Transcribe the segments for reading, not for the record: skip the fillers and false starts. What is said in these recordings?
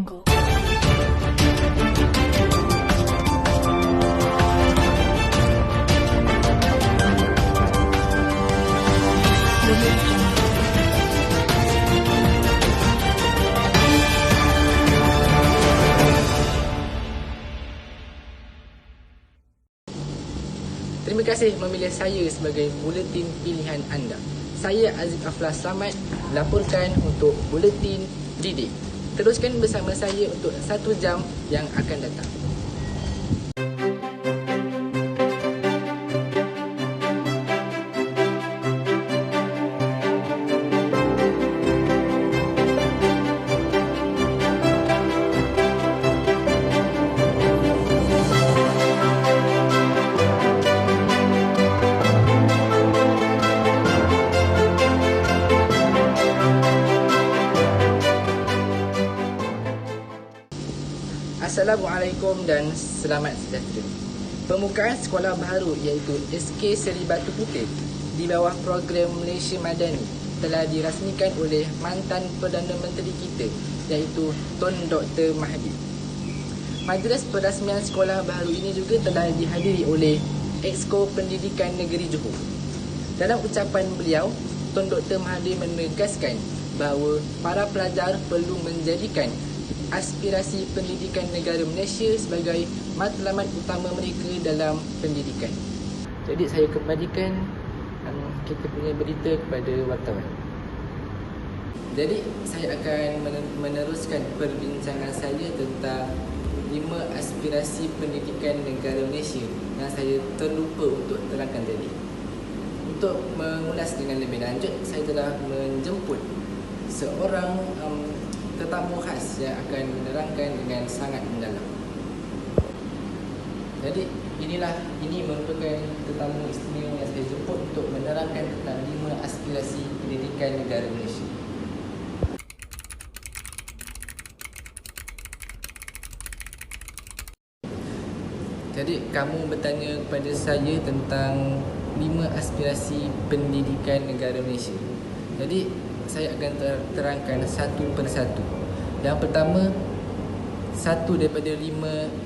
Angle. Terima kasih memilih saya sebagai buletin pilihan anda. Saya Aziz Aflah Samad, laporkan untuk Buletin Didik. Teruskan bersama saya untuk 1 jam yang akan datang. Assalamualaikum dan selamat sejahtera. Pembukaan sekolah baru iaitu SK Seri Batu Putih di bawah program Malaysia Madani telah dirasmikan oleh mantan Perdana Menteri kita iaitu Tun Dr. Mahathir. Majlis perasmian sekolah baru ini juga telah dihadiri oleh Exco Pendidikan Negeri Johor. Dalam ucapan beliau, Tun Dr. Mahathir menegaskan bahawa para pelajar perlu menjadikan aspirasi pendidikan negara Malaysia sebagai matlamat utama mereka dalam pendidikan. Jadi saya kembalikan kita punya berita kepada wartawan. Jadi saya akan meneruskan perbincangan saya tentang 5 aspirasi pendidikan negara Malaysia yang saya terlupa untuk terangkan tadi. Untuk mengulas dengan lebih lanjut, saya telah menjemput seorang tetamu khas yang akan menerangkan dengan sangat mendalam. Jadi ini merupakan tetamu istimewa yang saya jemput untuk menerangkan tentang 5 aspirasi pendidikan negara Malaysia. Jadi kamu bertanya kepada saya tentang 5 aspirasi pendidikan negara Malaysia. Jadi saya akan terangkan satu persatu. Yang pertama, satu daripada 5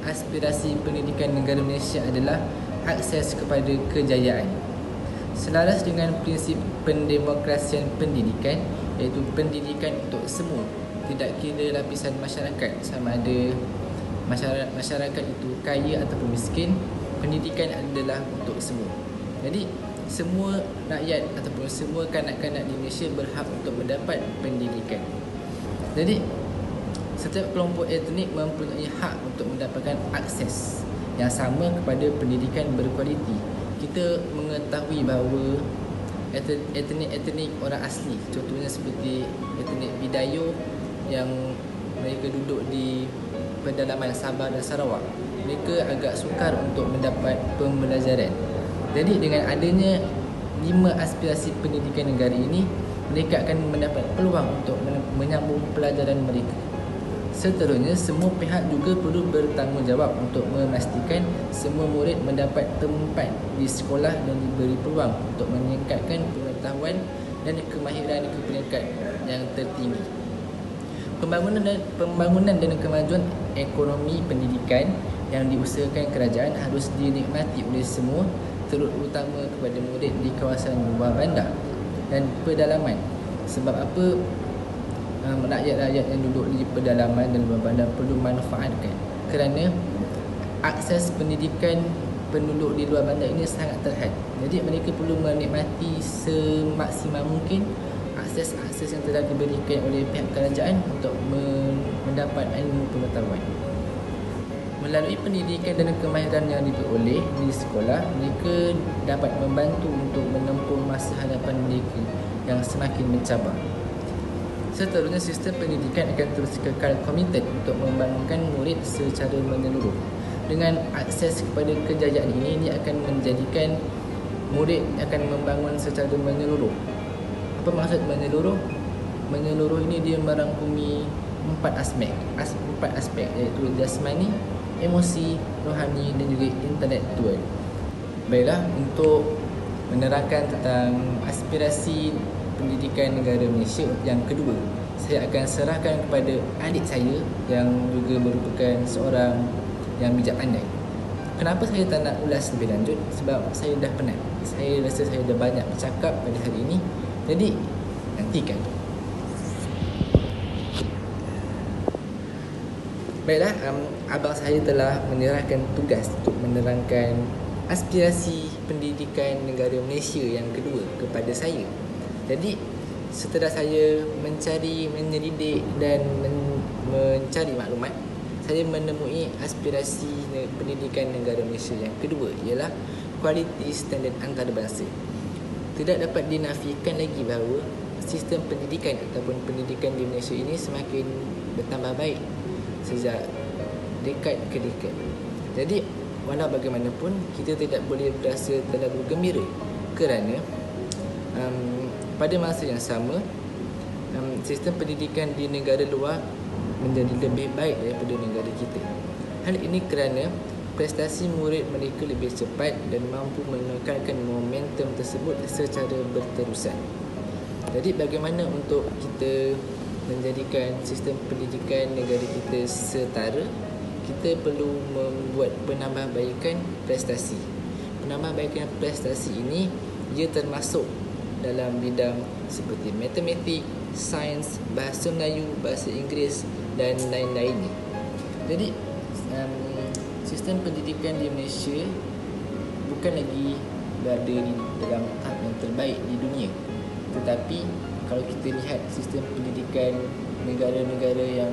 aspirasi pendidikan negara Malaysia adalah akses kepada kejayaan. Selaras dengan prinsip pendemokrasian pendidikan, iaitu pendidikan untuk semua, tidak kira lapisan masyarakat, sama ada masyarakat itu kaya ataupun miskin, pendidikan adalah untuk semua. Jadi semua rakyat ataupun semua kanak-kanak di Malaysia berhak untuk mendapat pendidikan. Jadi setiap kelompok etnik mempunyai hak untuk mendapatkan akses yang sama kepada pendidikan berkualiti. Kita mengetahui bahawa etnik orang asli, contohnya seperti etnik Bidayuh yang mereka duduk di pedalaman Sabah dan Sarawak, mereka agak sukar untuk mendapat pembelajaran. Jadi dengan adanya 5 aspirasi pendidikan negara ini, mereka akan mendapat peluang untuk menyambung pelajaran mereka. Seterusnya, semua pihak juga perlu bertanggungjawab untuk memastikan semua murid mendapat tempat di sekolah dan diberi peluang untuk meningkatkan pengetahuan dan kemahiran ke peringkat yang tertinggi. Pembangunan dan kemajuan ekonomi pendidikan yang diusahakan kerajaan harus dinikmati oleh semua, terutama kepada murid di kawasan luar bandar dan pedalaman. Sebab apa? Rakyat-rakyat yang duduk di pedalaman dan luar bandar perlu manfaatkan, kerana akses pendidikan penduduk di luar bandar ini sangat terhad. Jadi mereka perlu menikmati semaksimal mungkin akses yang telah diberikan oleh pihak kerajaan untuk mendapat ilmu pengetahuan. Melalui pendidikan dan kemahiran yang diperoleh di sekolah, mereka dapat membantu untuk menempuh masa hadapan mereka yang semakin mencabar. Seterusnya, sistem pendidikan akan terus kekal komited untuk membangunkan murid secara menyeluruh. Dengan akses kepada kejayaan ini akan menjadikan murid akan membangun secara menyeluruh. Apa maksud menyeluruh? Menyeluruh ini dia merangkumi 4 aspek iaitu jasmani, emosi, rohani dan juga intelektual. Baiklah, untuk menerangkan tentang aspirasi pendidikan negara Malaysia yang kedua, saya akan serahkan kepada adik saya yang juga merupakan seorang yang bijak pandai. Kenapa saya tak nak ulas lebih lanjut? Sebab saya dah penat. Saya rasa saya dah banyak bercakap pada hari ini. Jadi, nantikan. Baiklah, abang saya telah menyerahkan tugas untuk menerangkan aspirasi pendidikan negara Malaysia yang kedua kepada saya. Jadi, setelah saya mencari, menyelidik dan mencari maklumat, saya menemui aspirasi pendidikan negara Malaysia yang kedua ialah kualiti standard antarabangsa. Tidak dapat dinafikan lagi bahawa sistem pendidikan ataupun pendidikan di Malaysia ini semakin bertambah baik sejak dekad ke dekad. Jadi, walau bagaimanapun, kita tidak boleh berasa terlalu gembira kerana pada masa yang sama, sistem pendidikan di negara luar menjadi lebih baik daripada negara kita. Hal ini kerana prestasi murid mereka lebih cepat dan mampu menekankan momentum tersebut secara berterusan. Jadi bagaimana untuk kita menjadikan sistem pendidikan negara kita setara? Kita perlu membuat penambahbaikan prestasi. Penambahbaikan prestasi ini ia termasuk dalam bidang seperti matematik, sains, bahasa Melayu, bahasa Inggeris dan lain-lainnya. Jadi sistem pendidikan di Malaysia bukan lagi berada di dalam tahap yang terbaik di dunia. Tetapi kalau kita lihat sistem pendidikan negara-negara yang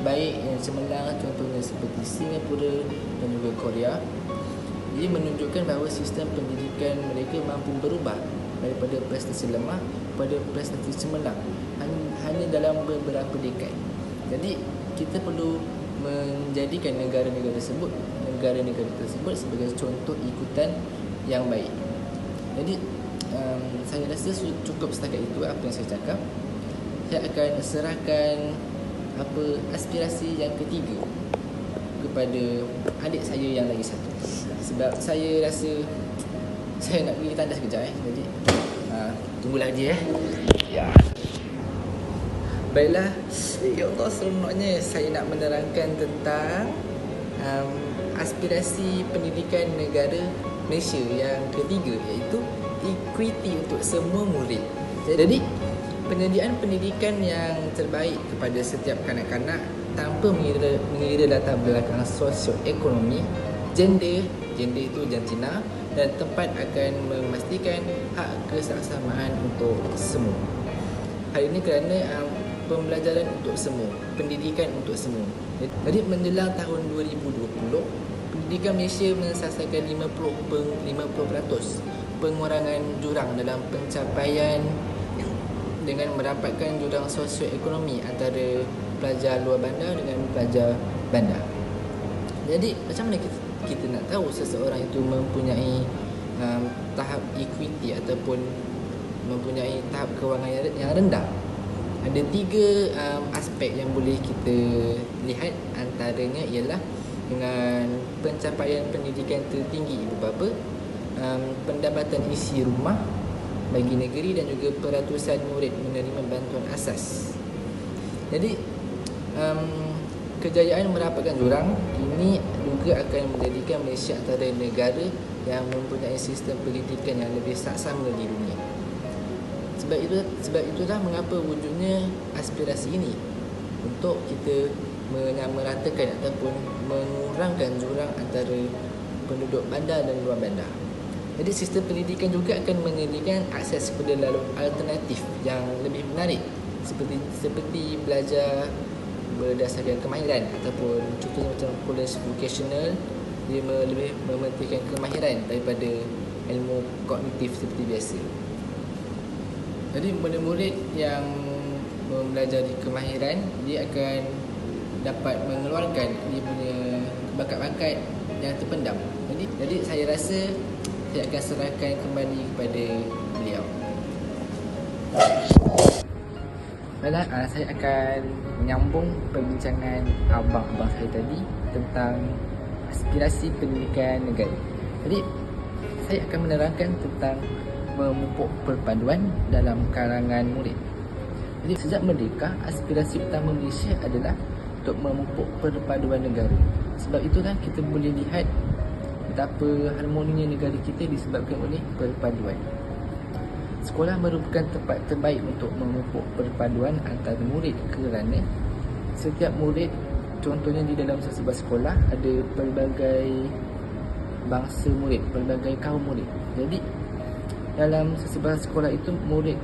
baik, yang cemerlang, contohnya seperti Singapura dan juga Korea, ia menunjukkan bahawa sistem pendidikan mereka mampu berubah daripada prestasi lemah kepada prestasi cemerlang hanya dalam beberapa dekad. Jadi kita perlu menjadikan negara-negara tersebut sebagai contoh ikutan yang baik. Jadi saya rasa cukup setakat itu apa yang saya cakap. Saya akan serahkan aspirasi yang ketiga kepada adik saya yang lagi satu. Sebab saya rasa saya nak pergi tandas kejap Jadi tunggulah dia Ya. Baiklah, ya Allah, seronoknya saya nak menerangkan tentang aspirasi pendidikan negara Malaysia yang ketiga, iaitu equity untuk semua murid. Jadi penyediaan pendidikan yang terbaik kepada setiap kanak-kanak tanpa mengira latar belakang sosioekonomi, gender itu jantina, dan tempat akan memastikan hak kesaksamaan untuk semua. Hal ini kerana pembelajaran untuk semua, pendidikan untuk semua. Jadi menjelang tahun 2020, pendidikan Malaysia mensasarkan 50% pengurangan jurang dalam pencapaian dengan merapatkan jurang sosioekonomi antara pelajar luar bandar dengan pelajar bandar. Jadi macam mana kita nak tahu seseorang itu mempunyai tahap equity ataupun mempunyai tahap kewangan yang rendah? Ada 3 aspek yang boleh kita lihat. Antaranya ialah dengan pencapaian pendidikan tertinggi ibu bapa, pendapatan isi rumah bagi negeri dan juga peratusan murid menerima bantuan asas. Jadi kejayaan merapatkan jurang ini juga akan menjadikan Malaysia antara negara yang mempunyai sistem pendidikan yang lebih saksama di dunia. Sebab itulah mengapa wujudnya aspirasi ini, untuk kita menyamaratakan ataupun mengurangkan jurang antara penduduk bandar dan luar bandar. Jadi sistem pendidikan juga akan menyediakan akses kepada laluan alternatif yang lebih menarik, seperti belajar berdasarkan kemahiran ataupun contohnya macam college vocational. Dia lebih mementingkan kemahiran daripada ilmu kognitif seperti biasa. Jadi murid-murid yang mempelajari kemahiran, dia akan dapat mengeluarkan dia punya bakat-bakat yang terpendam. Jadi saya rasa saya akan serahkan kembali kepada beliau. Baiklah, saya akan menyambung perbincangan abang-abang saya tadi tentang aspirasi pendidikan negara. Jadi saya akan menerangkan tentang memupuk perpaduan dalam kalangan murid. Jadi sejak merdeka, aspirasi utama Malaysia adalah untuk memupuk perpaduan negara. Sebab itulah kita boleh lihat betapa harmoninya negara kita disebabkan oleh perpaduan. Sekolah merupakan tempat terbaik untuk memupuk perpaduan antara murid kerana setiap murid, contohnya di dalam sesebuah sekolah ada pelbagai bangsa murid, pelbagai kaum murid. Jadi dalam sesebuah sekolah itu murid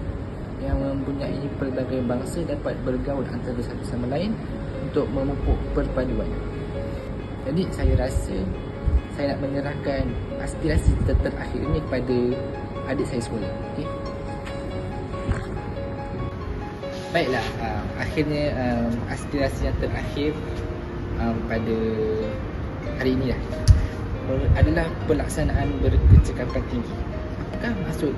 yang mempunyai pelbagai bangsa dapat bergaul antara satu sama lain untuk memupuk perpaduan. Jadi saya rasa saya nak menyerahkan aspirasi terakhir ini kepada adik saya sekolah. Okay? Baiklah, akhirnya aspirasi yang terakhir pada hari ini adalah pelaksanaan berkecakapan tinggi. Apakah maksud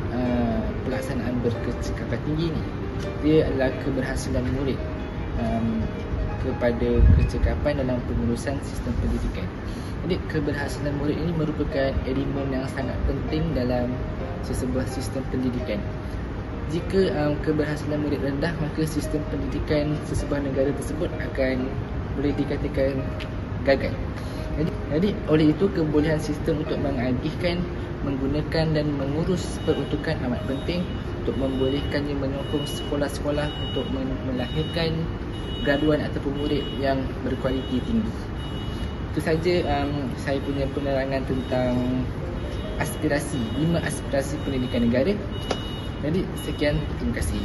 pelaksanaan berkecakapan tinggi ni? Dia adalah keberhasilan murid kepada kecekapan dalam pengurusan sistem pendidikan. Jadi keberhasilan murid ini merupakan elemen yang sangat penting dalam sesebuah sistem pendidikan. Jika keberhasilan murid rendah, maka sistem pendidikan sesebuah negara tersebut akan boleh dikatakan gagal. Jadi oleh itu kebolehan sistem untuk mengagihkan, menggunakan dan mengurus peruntukan amat penting untuk membolehkannya menyokong sekolah-sekolah untuk melahirkan graduan ataupun murid yang berkualiti tinggi. Itu saja saya punya penerangan tentang 5 aspirasi pendidikan negara. Jadi sekian, terima kasih.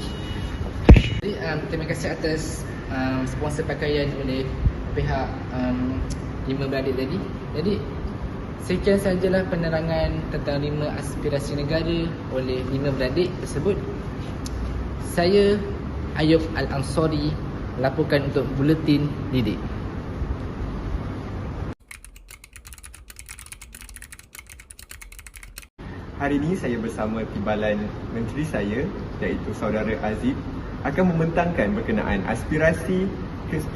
Jadi terima kasih atas sponsor pakaian oleh pihak 5 beradik tadi. Jadi sekian sajalah penerangan tentang 5 aspirasi negara oleh 5 beradik tersebut. Saya Ayub Al-Ansari laporkan untuk Buletin Didik. Hari ini saya bersama Timbalan Menteri saya, iaitu Saudara Azib, akan membentangkan berkenaan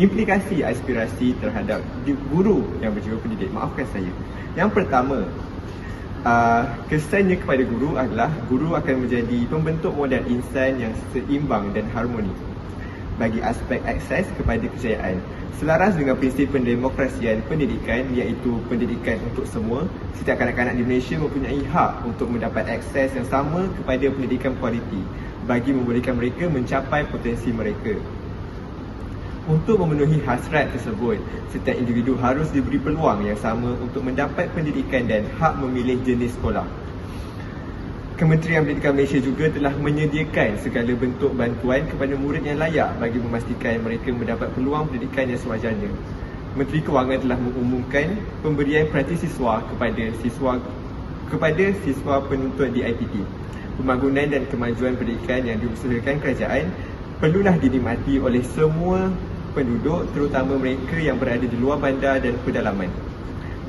implikasi aspirasi terhadap guru yang berjiwa pendidik. Maafkan saya. Yang pertama, kesannya kepada guru adalah guru akan menjadi pembentuk modal insan yang seimbang dan harmoni bagi aspek akses kepada kejayaan. Selaras dengan prinsip pendemokrasian pendidikan, iaitu pendidikan untuk semua, setiap kanak-kanak di Malaysia mempunyai hak untuk mendapat akses yang sama kepada pendidikan kualiti bagi membolehkan mereka mencapai potensi mereka. Untuk memenuhi hasrat tersebut, setiap individu harus diberi peluang yang sama untuk mendapat pendidikan dan hak memilih jenis sekolah. Kementerian Pendidikan Malaysia juga telah menyediakan segala bentuk bantuan kepada murid yang layak bagi memastikan mereka mendapat peluang pendidikan yang sewajarnya. Menteri Kewangan telah mengumumkan pemberian peranti siswa kepada siswa penuntut di IPT. Pembangunan dan kemajuan pendidikan yang diusahakan kerajaan perlulah dinikmati oleh semua penduduk, terutama mereka yang berada di luar bandar dan pedalaman.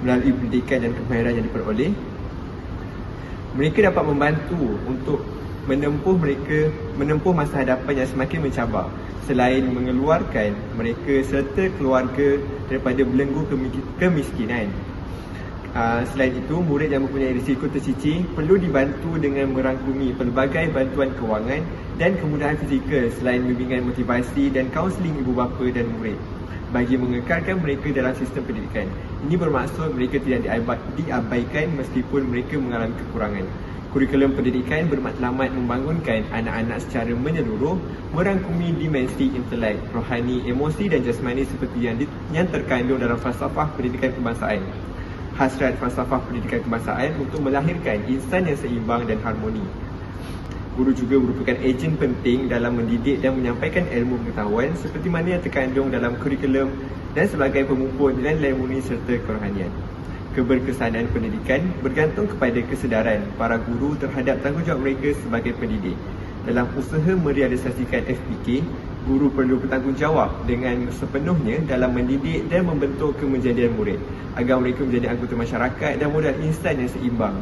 Melalui pendidikan dan kemahiran yang diperoleh, mereka dapat membantu untuk menempuh masa hadapan yang semakin mencabar, selain mengeluarkan mereka serta keluarga daripada belenggu kemiskinan. Selain itu, murid yang mempunyai risiko tercicir perlu dibantu dengan merangkumi pelbagai bantuan kewangan dan kemudahan fizikal, selain bimbingan motivasi dan kaunseling ibu bapa dan murid bagi mengekalkan mereka dalam sistem pendidikan. Ini bermaksud mereka tidak diabaikan meskipun mereka mengalami kekurangan. Kurikulum pendidikan bermatlamat membangunkan anak-anak secara menyeluruh, merangkumi dimensi intelek, rohani, emosi dan jasmani seperti yang terkandung dalam falsafah pendidikan kebangsaan. Hasrat falsafah pendidikan kebangsaan untuk melahirkan insan yang seimbang dan harmoni. Guru juga merupakan ejen penting dalam mendidik dan menyampaikan ilmu pengetahuan seperti mana yang terkandung dalam kurikulum dan sebagai pemumput nilai-nilai murni serta kerohanian. Keberkesanan pendidikan bergantung kepada kesedaran para guru terhadap tanggungjawab mereka sebagai pendidik. Dalam usaha merealisasikan FPK, guru perlu bertanggungjawab dengan sepenuhnya dalam mendidik dan membentuk kemenjadian murid agar mereka menjadi anggota masyarakat dan modal insan yang seimbang.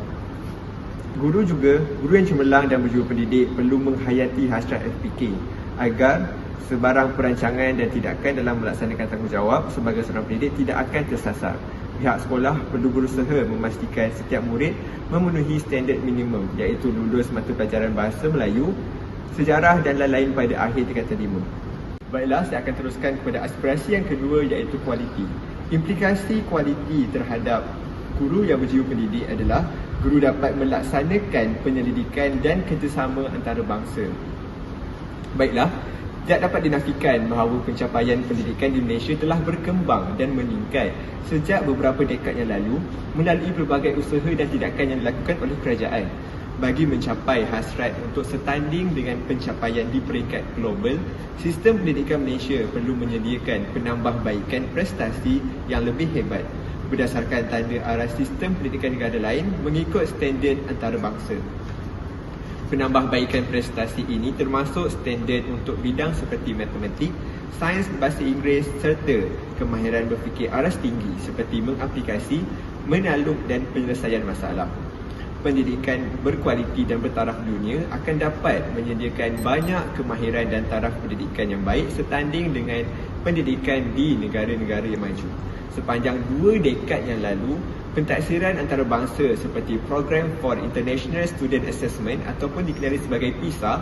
Guru yang cemerlang dan berjiwa pendidik perlu menghayati hasrat FPK agar sebarang perancangan dan tindakan dalam melaksanakan tanggungjawab sebagai seorang pendidik tidak akan tersasar. Pihak sekolah perlu berusaha memastikan setiap murid memenuhi standard minimum, iaitu lulus mata pelajaran Bahasa Melayu sejarah dan lain-lain pada akhir tingkatan 5. Baiklah, saya akan teruskan kepada aspirasi yang kedua, iaitu kualiti. Implikasi kualiti terhadap guru yang berjiwa pendidik adalah guru dapat melaksanakan penyelidikan dan kerjasama antarabangsa. Baiklah, tidak dapat dinafikan bahawa pencapaian pendidikan di Malaysia telah berkembang dan meningkat sejak beberapa dekad yang lalu melalui pelbagai usaha dan tindakan yang dilakukan oleh kerajaan. Bagi mencapai hasrat untuk setanding dengan pencapaian di peringkat global, sistem pendidikan Malaysia perlu menyediakan penambahbaikan prestasi yang lebih hebat berdasarkan tanda arah sistem pendidikan negara lain mengikut standard antarabangsa. Penambahbaikan prestasi ini termasuk standard untuk bidang seperti matematik, sains bahasa Inggeris serta kemahiran berfikir aras tinggi seperti mengaplikasi, menaluk dan penyelesaian masalah. Pendidikan berkualiti dan bertaraf dunia akan dapat menyediakan banyak kemahiran dan taraf pendidikan yang baik setanding dengan pendidikan di negara-negara yang maju. Sepanjang 2 dekad yang lalu, pentaksiran antarabangsa seperti Program for International Student Assessment ataupun dikenali sebagai PISA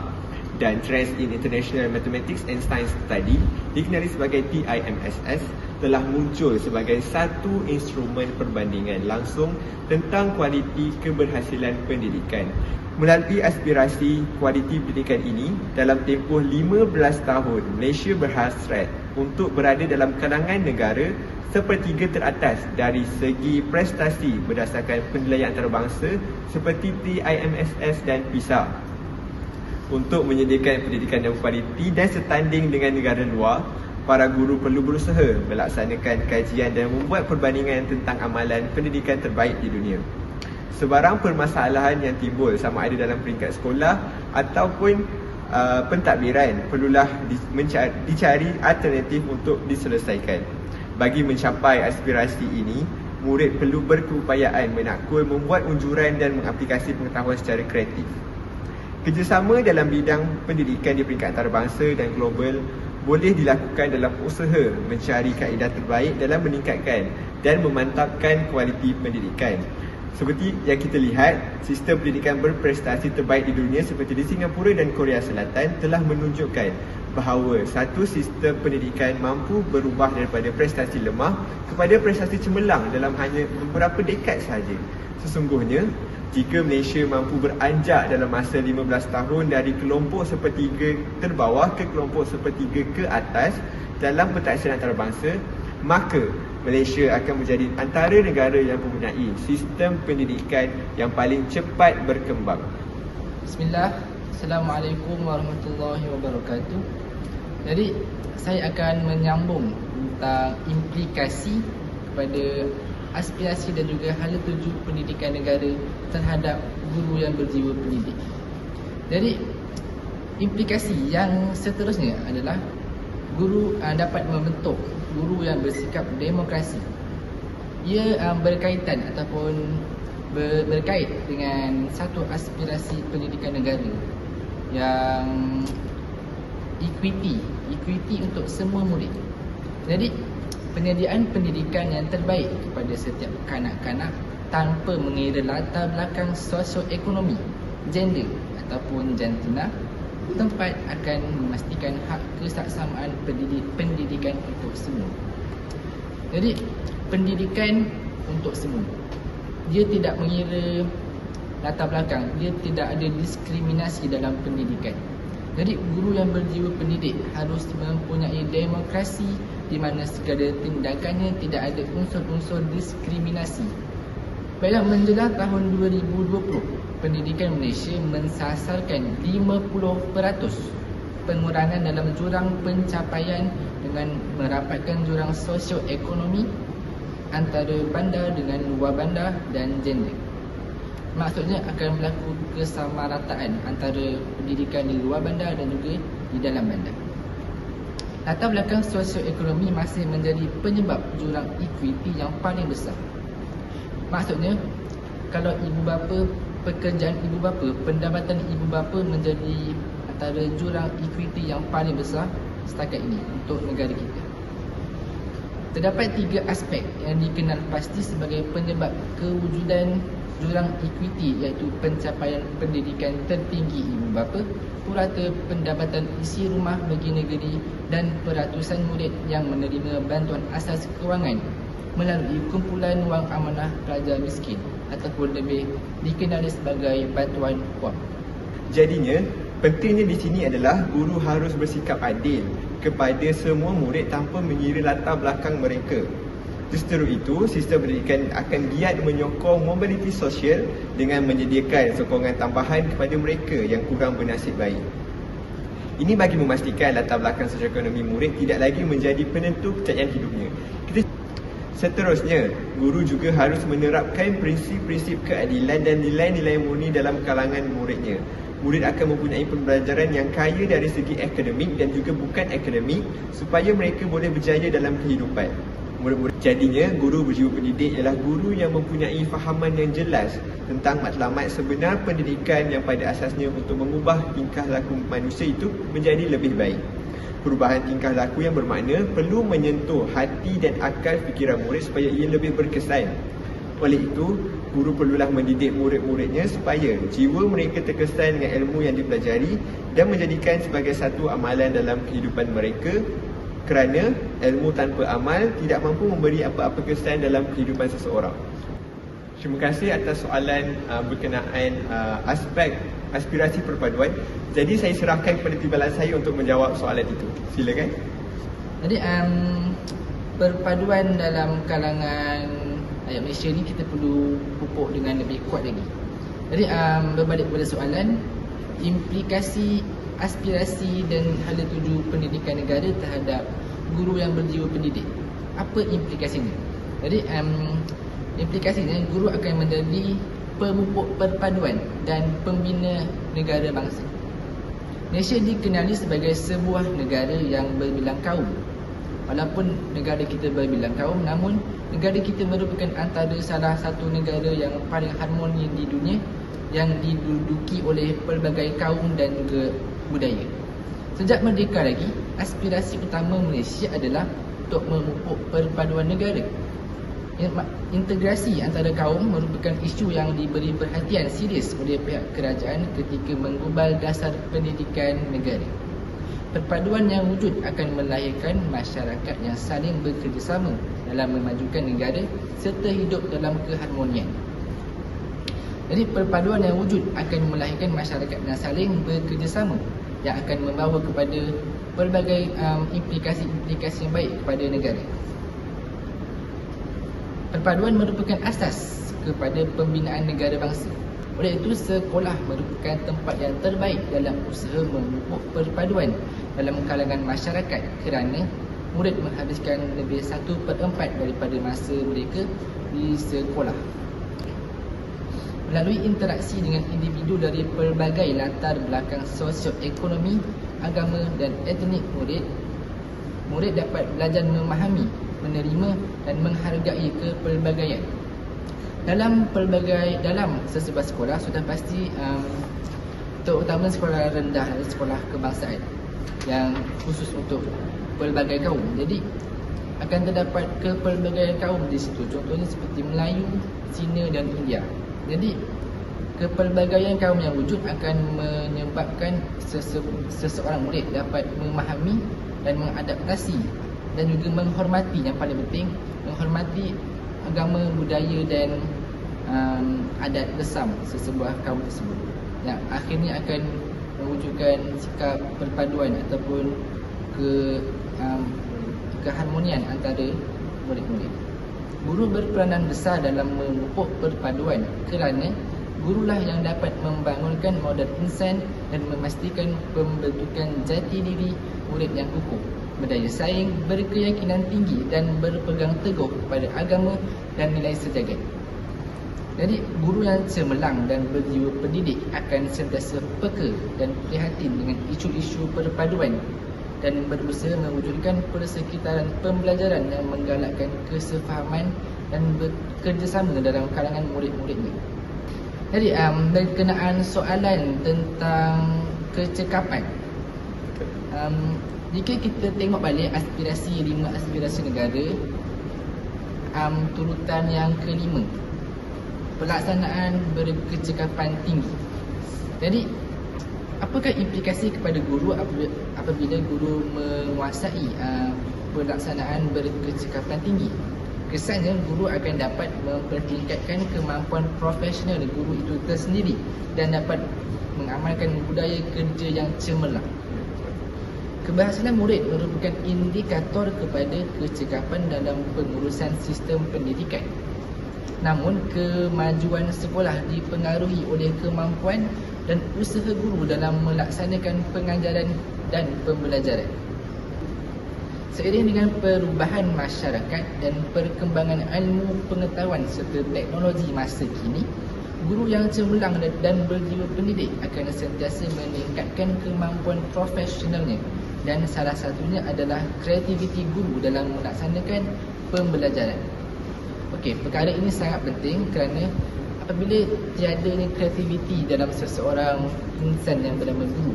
dan Trends in International Mathematics and Science Study dikenali sebagai TIMSS telah muncul sebagai satu instrumen perbandingan langsung tentang kualiti keberhasilan pendidikan. Melalui aspirasi kualiti pendidikan ini, dalam tempoh 15 tahun, Malaysia berhasrat untuk berada dalam kalangan negara sepertiga teratas dari segi prestasi berdasarkan penilaian antarabangsa seperti TIMSS dan PISA. Untuk menyediakan pendidikan yang berkualiti dan setanding dengan negara luar, para guru perlu berusaha melaksanakan kajian dan membuat perbandingan tentang amalan pendidikan terbaik di dunia. Sebarang permasalahan yang timbul sama ada dalam peringkat sekolah ataupun pentadbiran perlulah dicari alternatif untuk diselesaikan. Bagi mencapai aspirasi ini, murid perlu berkeupayaan menakul membuat unjuran dan mengaplikasi pengetahuan secara kreatif. Kerjasama dalam bidang pendidikan di peringkat antarabangsa dan global boleh dilakukan dalam usaha mencari kaedah terbaik dalam meningkatkan dan memantapkan kualiti pendidikan. Seperti yang kita lihat, sistem pendidikan berprestasi terbaik di dunia seperti di Singapura dan Korea Selatan telah menunjukkan bahawa satu sistem pendidikan mampu berubah daripada prestasi lemah kepada prestasi cemerlang dalam hanya beberapa dekad sahaja. Sesungguhnya, jika Malaysia mampu beranjak dalam masa 15 tahun dari kelompok sepertiga terbawah ke kelompok sepertiga ke atas dalam pentaksiran antarabangsa, maka Malaysia akan menjadi antara negara yang mempunyai sistem pendidikan yang paling cepat berkembang. Bismillah. Assalamualaikum warahmatullahi wabarakatuh. Jadi, saya akan menyambung tentang implikasi kepada aspirasi dan juga hala tuju pendidikan negara terhadap guru yang berjiwa pendidik. Jadi, implikasi yang seterusnya adalah guru dapat membentuk guru yang bersikap demokrasi. Ia berkaitan ataupun berkait dengan satu aspirasi pendidikan negara yang equity untuk semua murid. Jadi, penyediaan pendidikan yang terbaik kepada setiap kanak-kanak tanpa mengira latar belakang sosioekonomi, gender ataupun jantina, tempat akan memastikan hak kesaksamaan pendidikan untuk semua. Jadi, pendidikan untuk semua. Dia tidak mengira latar belakang, dia tidak ada diskriminasi dalam pendidikan. Jadi, guru yang berjiwa pendidik harus mempunyai demokrasi di mana segala tindakannya tidak ada unsur-unsur diskriminasi. Baiklah, menjelang tahun 2020, pendidikan Malaysia mensasarkan 50% pengurangan dalam jurang pencapaian dengan merapatkan jurang sosioekonomi antara bandar dengan luar bandar dan gender. Maksudnya akan berlaku kesamarataan antara pendidikan di luar bandar dan juga di dalam bandar. Latar belakang sosioekonomi masih menjadi penyebab jurang equity yang paling besar. Maksudnya, kalau ibu bapa, pekerjaan ibu bapa, pendapatan ibu bapa menjadi antara jurang equity yang paling besar setakat ini untuk negara kita. Terdapat 3 aspek yang dikenal pasti sebagai penyebab kewujudan jurang equity, iaitu pencapaian pendidikan tertinggi ibu bapa, purata pendapatan isi rumah bagi negeri dan peratusan murid yang menerima bantuan asas kewangan melalui kumpulan wang amanah pelajar miskin ataupun lebih dikenali sebagai bantuan wang. Jadinya, pentingnya di sini adalah guru harus bersikap adil kepada semua murid tanpa mengira latar belakang mereka. Justru itu, sistem pendidikan akan giat menyokong mobiliti sosial dengan menyediakan sokongan tambahan kepada mereka yang kurang bernasib baik. Ini bagi memastikan latar belakang sosioekonomi murid tidak lagi menjadi penentu kejayaan hidupnya. Seterusnya, guru juga harus menerapkan prinsip-prinsip keadilan dan nilai-nilai murni dalam kalangan muridnya. Murid akan mempunyai pembelajaran yang kaya dari segi akademik dan juga bukan akademik supaya mereka boleh berjaya dalam kehidupan. Jadinya, guru berjiwa pendidik ialah guru yang mempunyai fahaman yang jelas tentang matlamat sebenar pendidikan yang pada asasnya untuk mengubah tingkah laku manusia itu menjadi lebih baik. Perubahan tingkah laku yang bermakna perlu menyentuh hati dan akal fikiran murid supaya ia lebih berkesan. Oleh itu, guru perlulah mendidik murid-muridnya supaya jiwa mereka terkesan dengan ilmu yang dipelajari dan menjadikan sebagai satu amalan dalam kehidupan mereka, kerana ilmu tanpa amal tidak mampu memberi apa-apa kesan dalam kehidupan seseorang. Terima kasih atas soalan berkenaan aspek aspirasi perpaduan. Jadi saya serahkan kepada timbalan saya untuk menjawab soalan itu. Silakan. Jadi perpaduan dalam kalangan rakyat Malaysia ni kita perlu pupuk dengan lebih kuat lagi. Jadi berbalik pada soalan, implikasi aspirasi dan hala tuju pendidikan negara terhadap guru yang berjiwa pendidik. Apa implikasinya? Jadi implikasinya guru akan menjadi pemupuk perpaduan dan pembina negara bangsa. Malaysia dikenali sebagai sebuah negara yang berbilang kaum. Walaupun negara kita berbilang kaum, namun negara kita merupakan antara salah satu negara yang paling harmoni di dunia, yang diduduki oleh pelbagai kaum dan juga budaya. Sejak merdeka lagi, aspirasi utama Malaysia adalah untuk memupuk perpaduan negara. Integrasi antara kaum merupakan isu yang diberi perhatian serius oleh pihak kerajaan ketika menggubal dasar pendidikan negara. Perpaduan yang wujud akan melahirkan masyarakat yang saling bekerjasama dalam memajukan negara serta hidup dalam keharmonian. Jadi perpaduan yang wujud akan melahirkan masyarakat yang saling bekerjasama yang akan membawa kepada pelbagai implikasi-implikasi yang baik kepada negara. Perpaduan merupakan asas kepada pembinaan negara bangsa. Oleh itu, sekolah merupakan tempat yang terbaik dalam usaha memupuk perpaduan dalam kalangan masyarakat kerana murid menghabiskan lebih 1/4 daripada masa mereka di sekolah. Melalui interaksi dengan individu dari pelbagai latar belakang sosioekonomi, agama dan etnik murid dapat belajar memahami, menerima dan menghargai kepelbagaian. Dalam sesebuah sekolah sudah pasti terutama sekolah rendah dan sekolah kebangsaan yang khusus untuk pelbagai kaum. Jadi akan terdapat kepelbagaian kaum di situ. Contohnya seperti Melayu, Cina dan India. Jadi kepelbagaian kaum yang wujud akan menyebabkan seseorang murid dapat memahami dan mengadaptasi dan juga menghormati, yang paling penting menghormati agama, budaya dan adat lesam sesebuah kaum tersebut, yang akhirnya akan mewujudkan sikap perpaduan ataupun keharmonian antara murid-murid. Guru berperanan besar dalam memupuk perpaduan kerana gurulah yang dapat membangunkan modal insan dan memastikan pembentukan jati diri murid yang kukuh, berdaya saing, berkeyakinan tinggi dan berpegang teguh pada agama dan nilai sejagat. Jadi guru yang cemerlang dan berjiwa pendidik akan sentiasa peka dan prihatin dengan isu-isu perpaduan dan berusaha mewujudkan persekitaran pembelajaran yang menggalakkan kesefahaman dan bekerjasama dalam kalangan murid-muridnya. Jadi berkenaan soalan tentang kecekapan, jika kita tengok balik aspirasi 5 aspirasi negara, turutan yang kelima, pelaksanaan berkecekapan tinggi. Jadi, apakah implikasi kepada guru apabila guru menguasai pelaksanaan berkecekapan tinggi? Kesannya guru akan dapat mempertingkatkan kemampuan profesional guru itu tersendiri dan dapat mengamalkan budaya kerja yang cemerlang. Keberhasilan murid merupakan indikator kepada kecekapan dalam pengurusan sistem pendidikan. Namun, kemajuan sekolah dipengaruhi oleh kemampuan dan usaha guru dalam melaksanakan pengajaran dan pembelajaran. Seiring dengan perubahan masyarakat dan perkembangan ilmu pengetahuan serta teknologi masa kini, guru yang cemerlang dan berjiwa pendidik akan sentiasa meningkatkan kemampuan profesionalnya, dan salah satunya adalah kreativiti guru dalam melaksanakan pembelajaran. Okey, perkara ini sangat penting kerana apabila tiadanya kreativiti dalam seseorang insan yang bernama guru,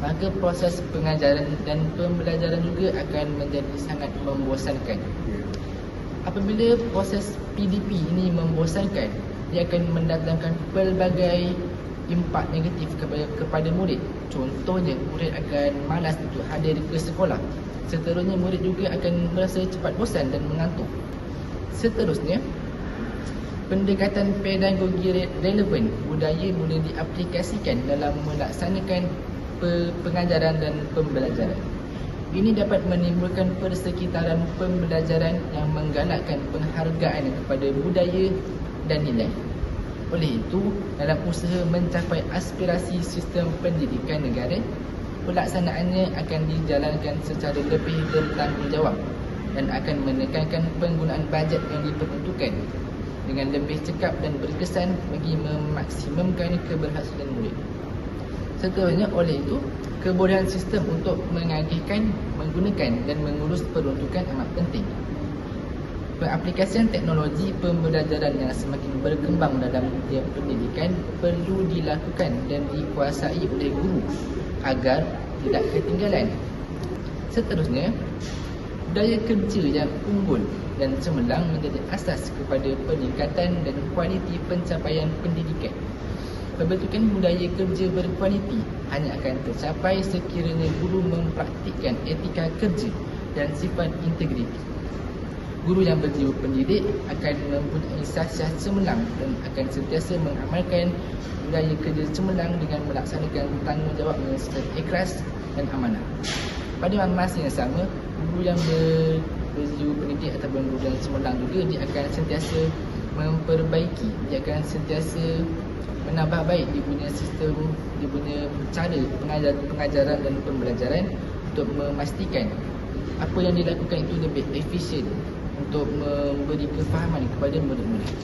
maka proses pengajaran dan pembelajaran juga akan menjadi sangat membosankan. Apabila proses PDP ini membosankan, dia akan mendatangkan pelbagai impak negatif kepada murid. Contohnya, murid akan malas untuk hadir ke sekolah. Seterusnya, murid juga akan merasa cepat bosan dan mengantuk. Seterusnya, pendekatan pedagogi relevan budaya boleh diaplikasikan dalam melaksanakan pengajaran dan pembelajaran. Ini dapat menimbulkan persekitaran pembelajaran yang menggalakkan penghargaan kepada budaya dan nilai. Oleh itu, dalam usaha mencapai aspirasi sistem pendidikan negara, pelaksanaannya akan dijalankan secara lebih bertanggungjawab dan akan menekankan penggunaan bajet yang diperuntukkan dengan lebih cekap dan berkesan bagi memaksimumkan keberhasilan murid. Seterusnya, oleh itu, kebolehan sistem untuk mengagihkan, menggunakan dan mengurus peruntukan amat penting. Pengaplikasian teknologi pembelajaran yang semakin berkembang dalam dunia pendidikan perlu dilakukan dan dikuasai oleh guru agar tidak ketinggalan. Seterusnya, budaya kerja yang unggul dan cemerlang menjadi asas kepada peningkatan dan kualiti pencapaian pendidikan. Pembentukan budaya kerja berkualiti hanya akan tercapai sekiranya guru mempraktikkan etika kerja dan sifat integriti. Guru yang berjiwa pendidik akan mempunyai sah-sah cemerlang dan akan sentiasa mengamalkan budaya kerja cemerlang dengan melaksanakan tanggungjawabnya secara ikhlas dan amanah. Pada masa yang sama, guru yang berjiwa pendidik ataupun guru yang cemerlang juga, dia akan sentiasa memperbaiki, dia akan sentiasa menambah baik dia punya sistem, dia punya cara pengajaran dan pembelajaran untuk memastikan apa yang dilakukan itu lebih efisien untuk memberi kefahaman kepada murid-murid.